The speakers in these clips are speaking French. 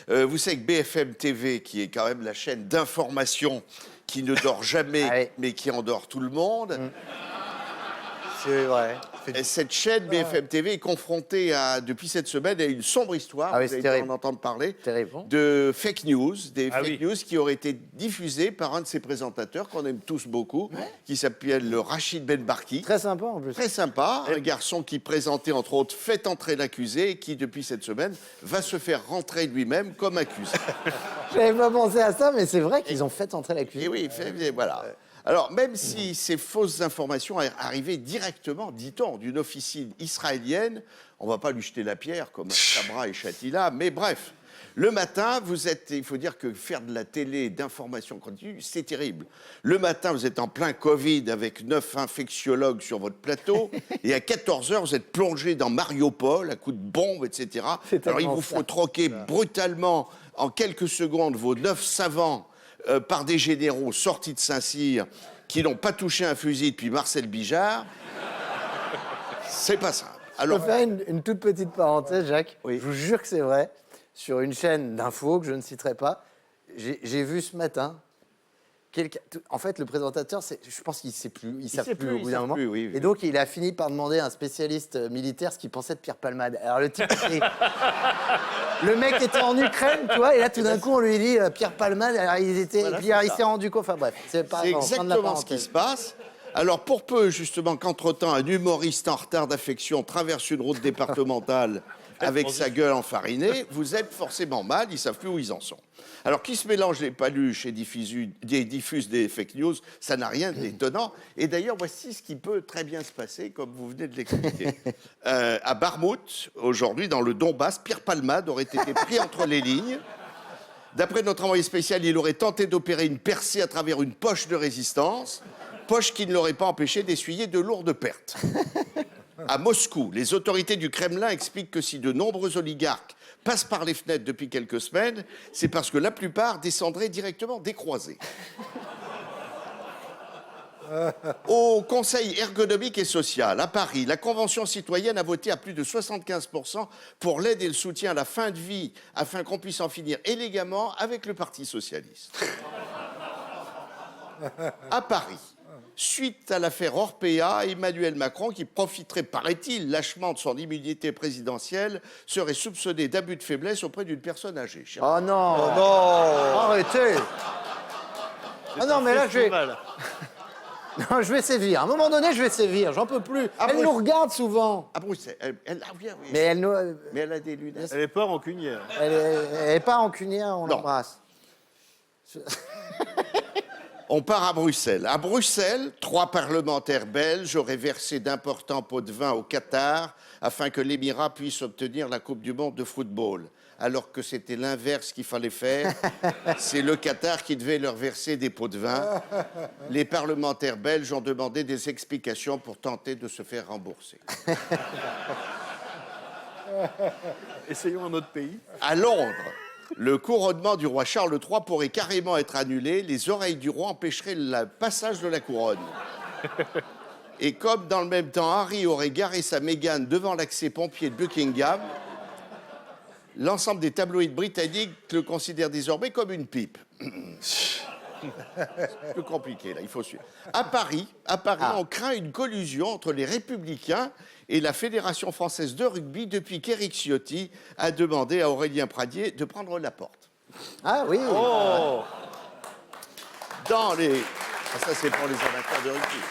Vous savez que BFM TV, qui est quand même la chaîne d'information qui ne dort jamais, mais qui endort tout le monde. C'est vrai. Et cette chaîne BFM TV est confrontée depuis cette semaine à une sombre histoire, Ah oui, vous allez terrible. en entendre parler, Terrible. de fake news, des fake news qui auraient été diffusées par un de ses présentateurs qu'on aime tous beaucoup, qui s'appelle le Rachid Ben Barki. Très sympa en plus. Très sympa, un garçon qui présentait entre autres Faites entrer l'accusé et qui depuis cette semaine va se faire rentrer lui-même comme accusé. J'avais pas pensé à ça, mais c'est vrai qu'ils ont fait entrer l'accusé. Et oui, voilà. Alors, même si ces fausses informations arrivaient directement, dit-on, d'une officine israélienne, on ne va pas lui jeter la pierre comme Sabra et Shatila, mais bref, le matin, il faut dire que faire de la télé d'information continue, c'est terrible. Le matin, vous êtes en plein Covid avec 9 infectiologues sur votre plateau, et à 14h, vous êtes plongé dans Mariupol à coups de bombes, etc. Alors, il vous faut troquer brutalement, en quelques secondes, vos 9 savants par des généraux sortis de Saint-Cyr qui n'ont pas touché un fusil depuis Marcel Bijard. C'est pas ça. Alors, je peux faire une toute petite parenthèse, Jacques. Oui. Je vous jure que c'est vrai. Sur une chaîne d'infos que je ne citerai pas, j'ai vu ce matin. En fait, le présentateur, je pense qu'il ne sait plus. Il ne sait plus au bout d'un moment. Oui. Et donc, il a fini par demander à un spécialiste militaire ce qu'il pensait de Pierre Palmade. Alors, le type, le mec était en Ukraine, tu vois, et là, tout d'un coup, on lui dit Pierre Palmade. Alors, il s'est rendu compte. Enfin, bref, c'est exactement ce qui se passe. Alors, pour peu, justement, qu'entre-temps, un humoriste en retard d'affection traverse une route départementale avec sa gueule enfarinée, vous êtes forcément mal, ils ne savent plus où ils en sont. Alors, qui se mélange les paluches et diffuse des fake news, ça n'a rien d'étonnant. Et d'ailleurs, voici ce qui peut très bien se passer, comme vous venez de l'expliquer. À Barmout, aujourd'hui, dans le Donbass, Pierre Palmade aurait été pris entre les lignes. D'après notre envoyé spécial, il aurait tenté d'opérer une percée à travers une poche de résistance, poche qui ne l'aurait pas empêché d'essuyer de lourdes pertes. À Moscou, les autorités du Kremlin expliquent que si de nombreux oligarques passent par les fenêtres depuis quelques semaines, c'est parce que la plupart descendraient directement des croisées. Au Conseil ergonomique et social, à Paris, la Convention citoyenne a voté à plus de 75% pour l'aide et le soutien à la fin de vie, afin qu'on puisse en finir élégamment avec le Parti socialiste. À Paris, suite à l'affaire Orpea, Emmanuel Macron, qui profiterait, paraît-il, lâchement de son immunité présidentielle, serait soupçonné d'abus de faiblesse auprès d'une personne âgée. Oh non, oh non. Arrêtez. Ah non, mais là, non, je vais sévir. À un moment donné, je vais sévir. J'en peux plus. Elle nous regarde souvent. À Bruxelles. Oui. Mais elle a des lunettes. Elle n'est pas rancunière. Elle n'est pas rancunière, on l'embrasse. On part à Bruxelles. À Bruxelles, 3 parlementaires belges auraient versé d'importants pots de vin au Qatar afin que l'Émirat puisse obtenir la Coupe du Monde de football. Alors que c'était l'inverse qu'il fallait faire. C'est le Qatar qui devait leur verser des pots de vin. Les parlementaires belges ont demandé des explications pour tenter de se faire rembourser. Essayons un autre pays. À Londres, le couronnement du roi Charles III pourrait carrément être annulé. Les oreilles du roi empêcheraient le passage de la couronne. Et comme dans le même temps, Harry aurait garé sa Meghan devant l'accès pompier de Buckingham, l'ensemble des tabloïds britanniques le considèrent désormais comme une pipe. C'est plus compliqué, là, il faut suivre. À Paris, on craint une collusion entre les Républicains et la Fédération française de rugby depuis qu'Éric Ciotti a demandé à Aurélien Pradier de prendre la porte. Ah oui. Oh. Ça, c'est pour les amateurs de rugby.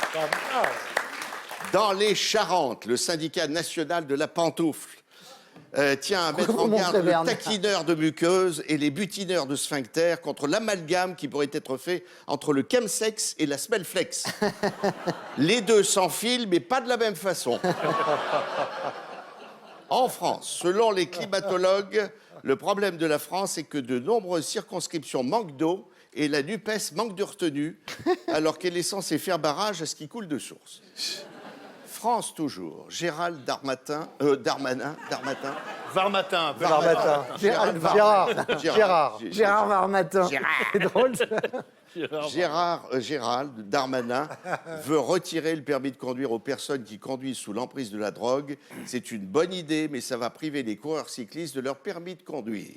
Dans les Charentes, le syndicat national de la pantoufle tient à mettre en garde le taquineur de muqueuses et les butineurs de sphincters contre l'amalgame qui pourrait être fait entre le chemsex et la smellflex. Les deux s'enfilent, mais pas de la même façon. En France, selon les climatologues, le problème de la France est que de nombreuses circonscriptions manquent d'eau et la NUPES manque de retenue, alors qu'elle est censée faire barrage à ce qui coule de source. France toujours. Gérald Darmanin. Varmatin. Gérard Varmatin. C'est drôle, ça. Gérald Darmanin veut retirer le permis de conduire aux personnes qui conduisent sous l'emprise de la drogue. C'est une bonne idée, mais ça va priver les coureurs cyclistes de leur permis de conduire.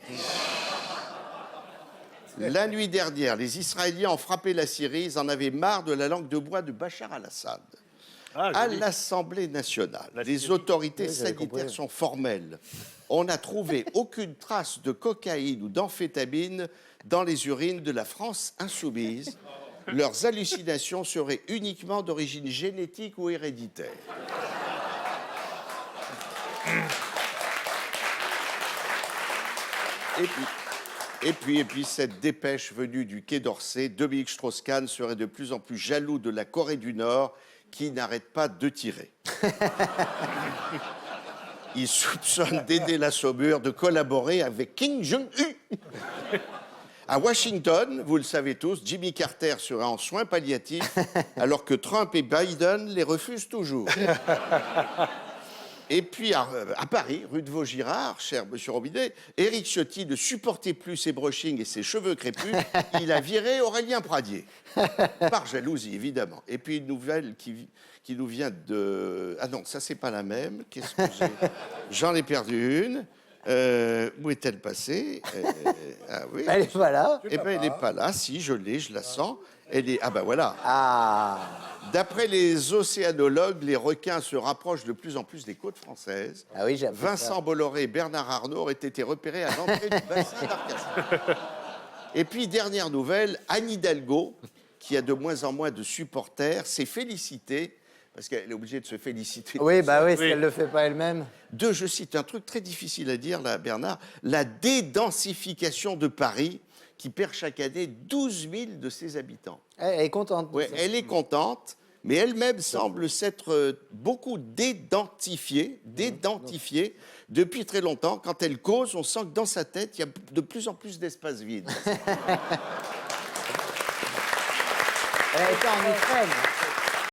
La nuit dernière, les Israéliens ont frappé la Syrie. Ils en avaient marre de la langue de bois de Bachar al-Assad. Ah, À joli. l'Assemblée nationale, La les Syrie. autorités Oui, j'avais sanitaires compris. sont formelles. On n'a trouvé aucune trace de cocaïne ou d'amphétamine dans les urines de la France insoumise. Leurs hallucinations seraient uniquement d'origine génétique ou héréditaire. Et puis, cette dépêche venue du Quai d'Orsay, Dominique Strauss-Kahn serait de plus en plus jaloux de la Corée du Nord qui n'arrête pas de tirer. Il soupçonne d'aider la Saumure de collaborer avec Kim Jong-un. À Washington, vous le savez tous, Jimmy Carter sera en soins palliatifs alors que Trump et Biden les refusent toujours. Et puis à Paris, rue de Vaugirard, cher monsieur Robinet, Éric Ciotti ne supportait plus ses brushings et ses cheveux crépus. Il a viré Aurélien Pradier. Par jalousie, évidemment. Et puis une nouvelle qui nous vient de... Ah non, ça, c'est pas la même. Qu'est-ce que j'ai? J'en ai perdu une. Où est-elle passée? Ah oui. Elle est pas là. Eh bien, elle n'est pas là. Si, je l'ai, je la sens. Elle est... Ah ben voilà. Ah. D'après les océanologues, les requins se rapprochent de plus en plus des côtes françaises. Ah oui, j'ai appris ça. Vincent Bolloré et Bernard Arnault auraient été repérés à l'entrée du bassin d'Arcachon. Et puis, dernière nouvelle, Anne Hidalgo, qui a de moins en moins de supporters, s'est félicitée, parce qu'elle est obligée de se féliciter. Oui, bah oui, si Oui. elle le fait pas elle-même. De, je cite un truc très difficile à dire, là, Bernard, la dédensification de Paris, qui perd chaque année 12 000 de ses habitants. Elle est contente. Ouais, elle est contente, mais elle-même semble s'être beaucoup dédentifiée depuis très longtemps. Quand elle cause, on sent que dans sa tête, il y a de plus en plus d'espace vide. Elle était en Ukraine.